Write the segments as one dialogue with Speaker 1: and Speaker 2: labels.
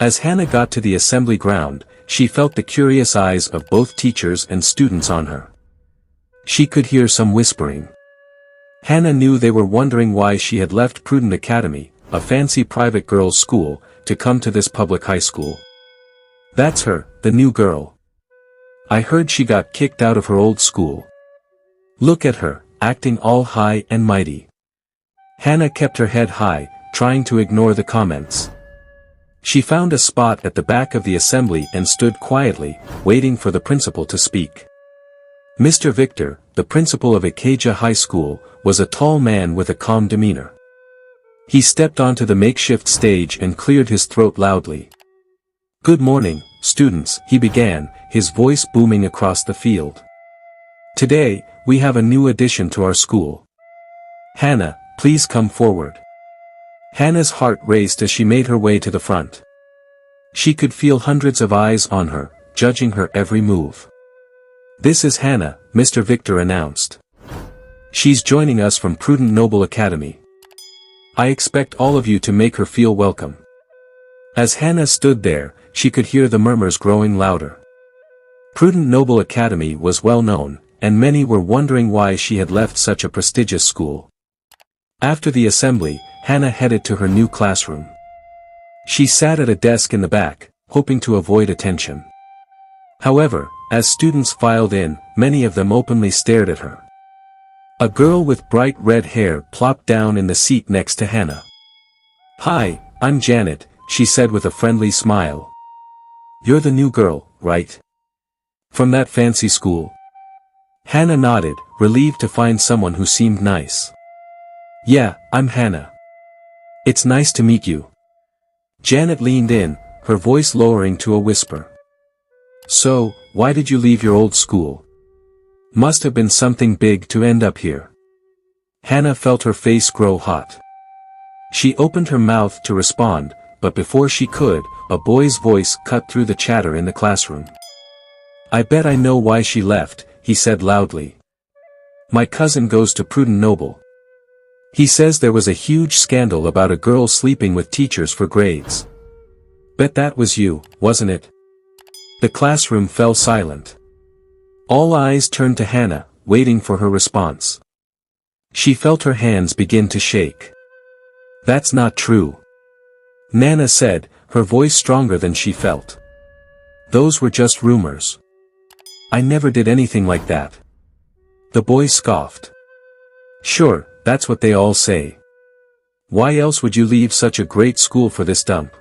Speaker 1: As Hannah got to the assembly ground, she felt the curious eyes of both teachers and students on her. She could hear some whispering. Hannah knew they were wondering why she had left Prudent Academy, a fancy private girls' school, to come to this public high school. That's her, the new girl. I heard she got kicked out of her old school. Look at her, acting all high and mighty. Hannah kept her head high, trying to ignore the comments. She found a spot at the back of the assembly and stood quietly, waiting for the principal to speak. Mr. Victor, the principal of Ikeja High School, was a tall man with a calm demeanor. He stepped onto the makeshift stage and cleared his throat loudly. "Good morning, students," he began, his voice booming across the field. "Today, we have a new addition to our school. Hannah, please come forward." Hannah's heart raced as she made her way to the front. She could feel hundreds of eyes on her, judging her every move. "This is Hannah," Mr. Victor announced. "She's joining us from Prudent Noble Academy. I expect all of you to make her feel welcome." As Hannah stood there, she could hear the murmurs growing louder. Prudent Noble Academy was well known, and many were wondering why she had left such a prestigious school. After the assembly, Hannah headed to her new classroom. She sat at a desk in the back, hoping to avoid attention. However, as students filed in, many of them openly stared at her. A girl with bright red hair plopped down in the seat next to Hannah. "Hi, I'm Janet," she said with a friendly smile. "You're the new girl, right? From that fancy school?" Hannah nodded, relieved to find someone who seemed nice. "Yeah, I'm Hannah. It's nice to meet you." Janet leaned in, her voice lowering to a whisper. "So, why did you leave your old school? Must have been something big to end up here." Hannah felt her face grow hot. She opened her mouth to respond, but before she could, a boy's voice cut through the chatter in the classroom. "I bet I know why she left," he said loudly. "My cousin goes to Prudent Noble. He says there was a huge scandal about a girl sleeping with teachers for grades. Bet that was you, wasn't it?" The classroom fell silent. All eyes turned to Hannah, waiting for her response. She felt her hands begin to shake. "That's not true," Nana said, her voice stronger than she felt. "Those were just rumors. I never did anything like that." The boy scoffed. "Sure, that's what they all say. Why else would you leave such a great school for this dump?"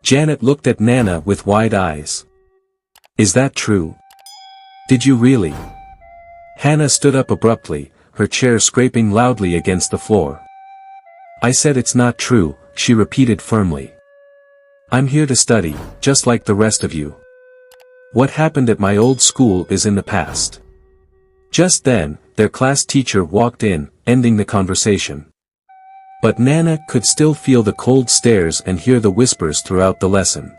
Speaker 1: Janet looked at Nana with wide eyes. "Is that true? Did you really?" Hannah stood up abruptly, her chair scraping loudly against the floor. "I said it's not true," she repeated firmly. "I'm here to study, just like the rest of you. What happened at my old school is in the past." Just then, their class teacher walked in, ending the conversation. But Nana could still feel the cold stares and hear the whispers throughout the lesson.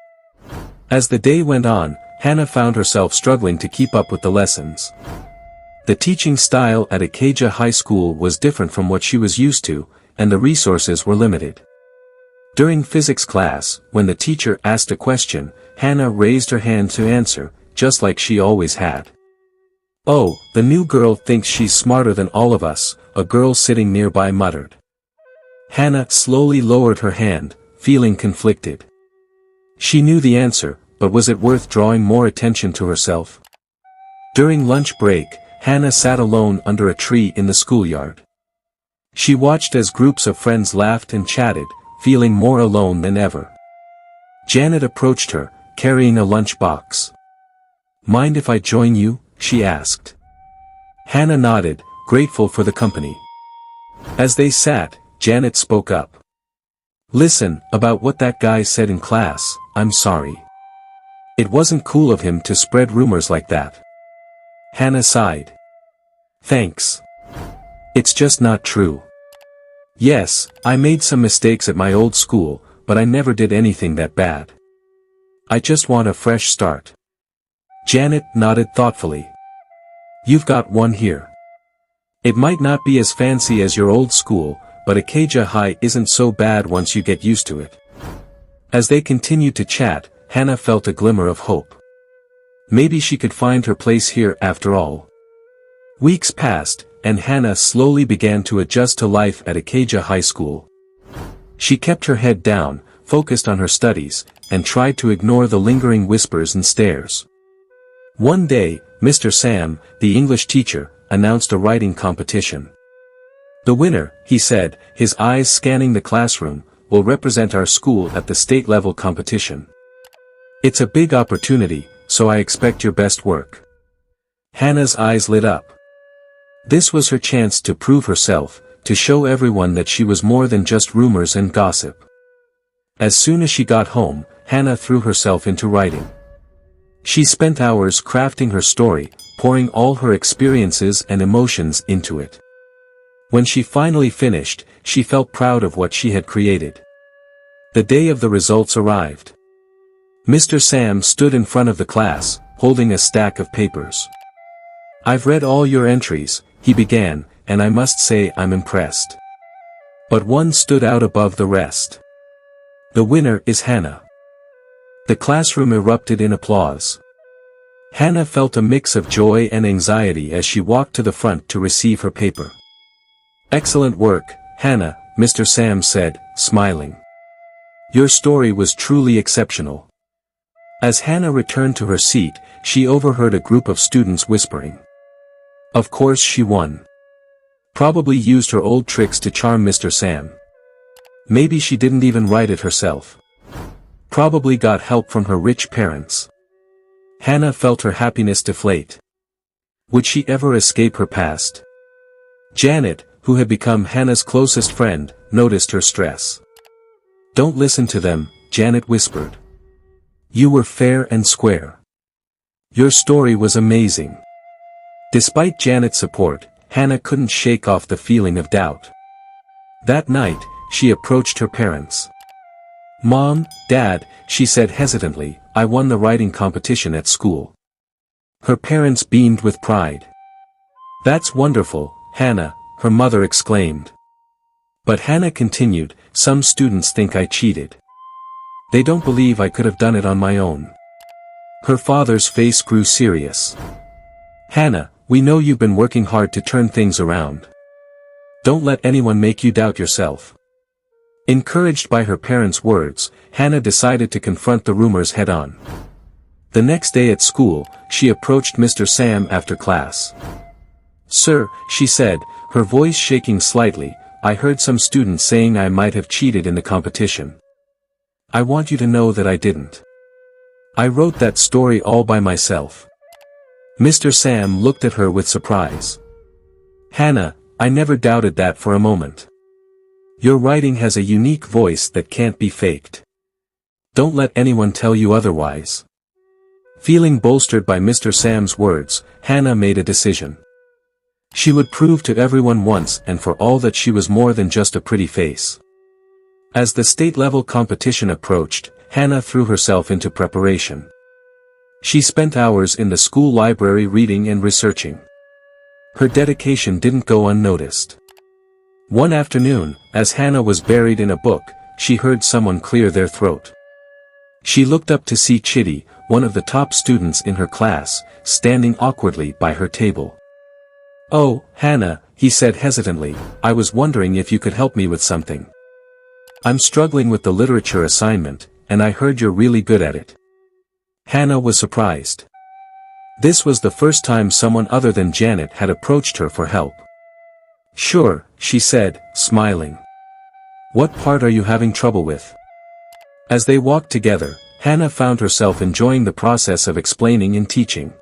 Speaker 1: As the day went on, Hannah found herself struggling to keep up with the lessons. The teaching style at Ikeja High School was different from what she was used to, and the resources were limited. During physics class, when the teacher asked a question, Hannah raised her hand to answer, just like she always had. "Oh, the new girl thinks she's smarter than all of us," a girl sitting nearby muttered. Hannah slowly lowered her hand, feeling conflicted. She knew the answer, but was it worth drawing more attention to herself? During lunch break, Hannah sat alone under a tree in the schoolyard. She watched as groups of friends laughed and chatted, feeling more alone than ever. Janet approached her, carrying a lunch box. "Mind if I join you?" she asked. Hannah nodded, grateful for the company. As they sat, Janet spoke up. "Listen, about what that guy said in class, I'm sorry. It wasn't cool of him to spread rumors like that." Hannah sighed. "Thanks. It's just not true. Yes, I made some mistakes at my old school, but I never did anything that bad. I just want a fresh start." Janet nodded thoughtfully. "You've got one here. It might not be as fancy as your old school, but Ikeja High isn't so bad once you get used to it. As they continued to chat, Hannah felt a glimmer of hope. Maybe she could find her place here after all. Weeks passed, and Hannah slowly began to adjust to life at Ikeja High School. She kept her head down, focused on her studies, and tried to ignore the lingering whispers and stares. One day, Mr. Sam, the English teacher, announced a writing competition. The winner, he said, his eyes scanning the classroom, will represent our school at the state-level competition. It's a big opportunity, so I expect your best work. Hannah's eyes lit up. This was her chance to prove herself, to show everyone that she was more than just rumors and gossip. As soon as she got home, Hannah threw herself into writing. She spent hours crafting her story, pouring all her experiences and emotions into it. When she finally finished, she felt proud of what she had created. The day of the results arrived. Mr. Sam stood in front of the class, holding a stack of papers. "I've read all your entries," he began, "and I must say I'm impressed. But one stood out above the rest. The winner is Hannah." The classroom erupted in applause. Hannah felt a mix of joy and anxiety as she walked to the front to receive her paper. "Excellent work, Hannah," Mr. Sam said, smiling. "Your story was truly exceptional." As Hannah returned to her seat, she overheard a group of students whispering. Of course she won. Probably used her old tricks to charm Mr. Sam. Maybe she didn't even write it herself. Probably got help from her rich parents. Hannah felt her happiness deflate. Would she ever escape her past? Janet, who had become Hannah's closest friend, noticed her stress. "Don't listen to them," Janet whispered. "You were fair and square. Your story was amazing." Despite Janet's support, Hannah couldn't shake off the feeling of doubt. That night, she approached her parents. "Mom, Dad," she said hesitantly, "I won the writing competition at school." Her parents beamed with pride. "That's wonderful, Hannah," her mother exclaimed. But Hannah continued, "Some students think I cheated. They don't believe I could have done it on my own." Her father's face grew serious. "Hannah, we know you've been working hard to turn things around. Don't let anyone make you doubt yourself." Encouraged by her parents' words, Hannah decided to confront the rumors head-on. The next day at school, she approached Mr. Sam after class. "Sir," she said, her voice shaking slightly, "I heard some students saying I might have cheated in the competition. I want you to know that I didn't. I wrote that story all by myself." Mr. Sam looked at her with surprise. "Hannah, I never doubted that for a moment. Your writing has a unique voice that can't be faked. Don't let anyone tell you otherwise." Feeling bolstered by Mr. Sam's words, Hannah made a decision. She would prove to everyone once and for all that she was more than just a pretty face. As the state-level competition approached, Hannah threw herself into preparation. She spent hours in the school library reading and researching. Her dedication didn't go unnoticed. One afternoon, as Hannah was buried in a book, she heard someone clear their throat. She looked up to see Chitty, one of the top students in her class, standing awkwardly by her table. "Oh, Hannah," he said hesitantly, "I was wondering if you could help me with something. I'm struggling with the literature assignment, and I heard you're really good at it." Hannah was surprised. This was the first time someone other than Janet had approached her for help. "Sure," she said, smiling. "What part are you having trouble with?" As they walked together, Hannah found herself enjoying the process of explaining and teaching.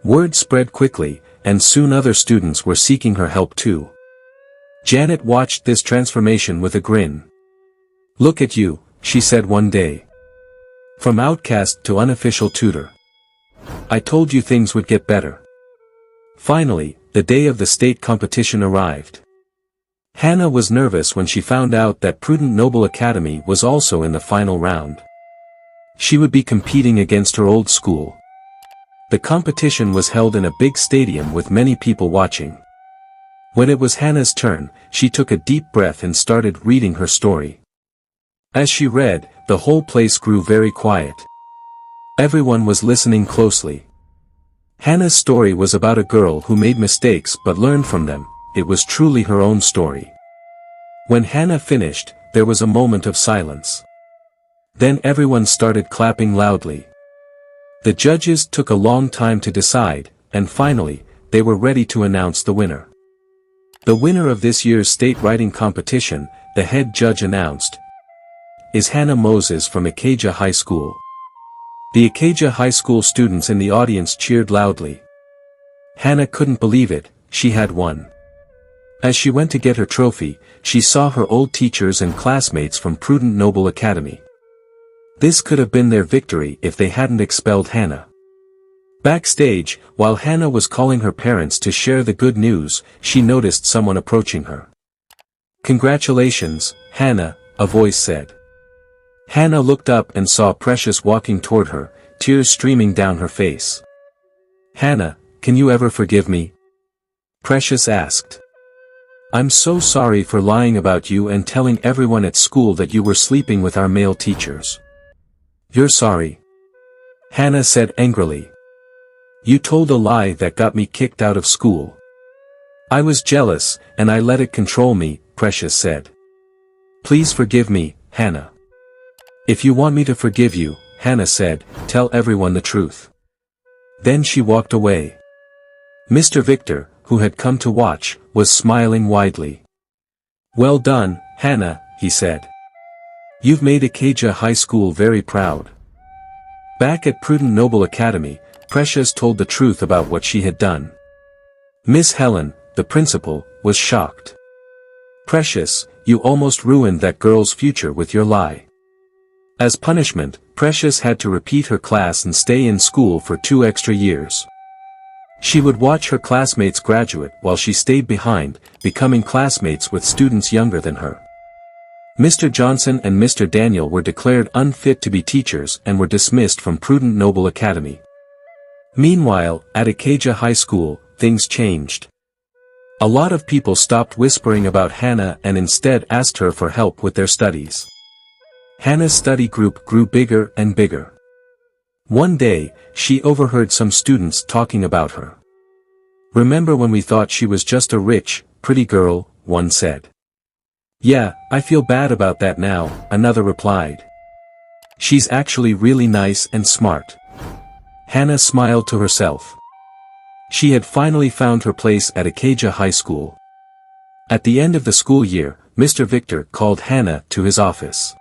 Speaker 1: Word spread quickly, and soon other students were seeking her help too. Janet watched this transformation with a grin. "Look at you," she said one day. "From outcast to unofficial tutor. I told you things would get better." Finally, the day of the state competition arrived. Hannah was nervous when she found out that Prudent Noble Academy was also in the final round. She would be competing against her old school. The competition was held in a big stadium with many people watching. When it was Hannah's turn, she took a deep breath and started reading her story. As she read, the whole place grew very quiet. Everyone was listening closely. Hannah's story was about a girl who made mistakes but learned from them. It was truly her own story. When Hannah finished, there was a moment of silence. Then everyone started clapping loudly. The judges took a long time to decide, and finally, they were ready to announce the winner. The winner of this year's state writing competition, the head judge announced, is Hannah Moses from Ikeja High School. The Ikeja High School students in the audience cheered loudly. Hannah couldn't believe it, she had won. As she went to get her trophy, she saw her old teachers and classmates from Prudent Noble Academy. This could have been their victory if they hadn't expelled Hannah. Backstage, while Hannah was calling her parents to share the good news, she noticed someone approaching her. "Congratulations, Hannah," a voice said. Hannah looked up and saw Precious walking toward her, tears streaming down her face. "Hannah, can you ever forgive me?" Precious asked. "I'm so sorry for lying about you and telling everyone at school that you were sleeping with our male teachers." "You're sorry?" Hannah said angrily. "You told a lie that got me kicked out of school." "I was jealous, and I let it control me," Precious said. "Please forgive me, Hannah." "If you want me to forgive you," Hannah said, "tell everyone the truth." Then she walked away. Mr. Victor, who had come to watch, was smiling widely. "Well done, Hannah," he said. "You've made Ikeja High School very proud." Back at Prudent Noble Academy, Precious told the truth about what she had done. Miss Helen, the principal, was shocked. "Precious, you almost ruined that girl's future with your lie." As punishment, Precious had to repeat her class and stay in school for 2 extra years. She would watch her classmates graduate while she stayed behind, becoming classmates with students younger than her. Mr. Johnson and Mr. Daniel were declared unfit to be teachers and were dismissed from Prudent Noble Academy. Meanwhile, at Ikeja High School, things changed. A lot of people stopped whispering about Hannah and instead asked her for help with their studies. Hannah's study group grew bigger and bigger. One day, she overheard some students talking about her. "Remember when we thought she was just a rich, pretty girl?" one said. "Yeah, I feel bad about that now," another replied. "She's actually really nice and smart." Hannah smiled to herself. She had finally found her place at Ikeja High School. At the end of the school year, Mr. Victor called Hannah to his office.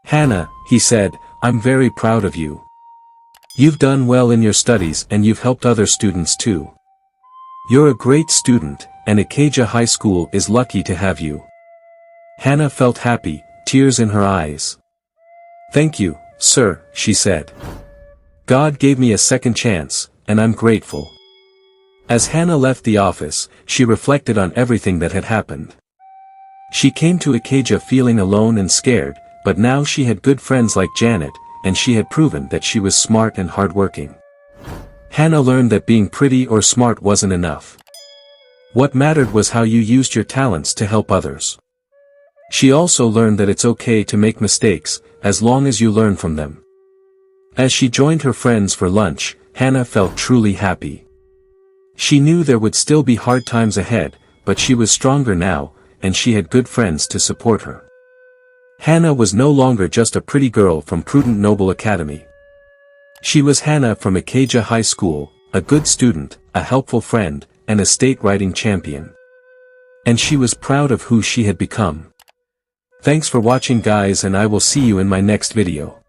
Speaker 1: "Hannah," he said, "I'm very proud of you. You've done well in your studies and you've helped other students too. You're a great student, and Ikeja High School is lucky to have you." Hannah felt happy, tears in her eyes. "Thank you, sir," she said. "God gave me a second chance, and I'm grateful." As Hannah left the office, she reflected on everything that had happened. She came to Ikeja feeling alone and scared, but now she had good friends like Janet, and she had proven that she was smart and hardworking. Hannah learned that being pretty or smart wasn't enough. What mattered was how you used your talents to help others. She also learned that it's okay to make mistakes, as long as you learn from them. As she joined her friends for lunch, Hannah felt truly happy. She knew there would still be hard times ahead, but she was stronger now, and she had good friends to support her. Hannah was no longer just a pretty girl from Prudent Noble Academy. She was Hannah from Ikeja High School, a good student, a helpful friend, and a state writing champion. And she was proud of who she had become. Thanks for watching guys, and I will see you in my next video.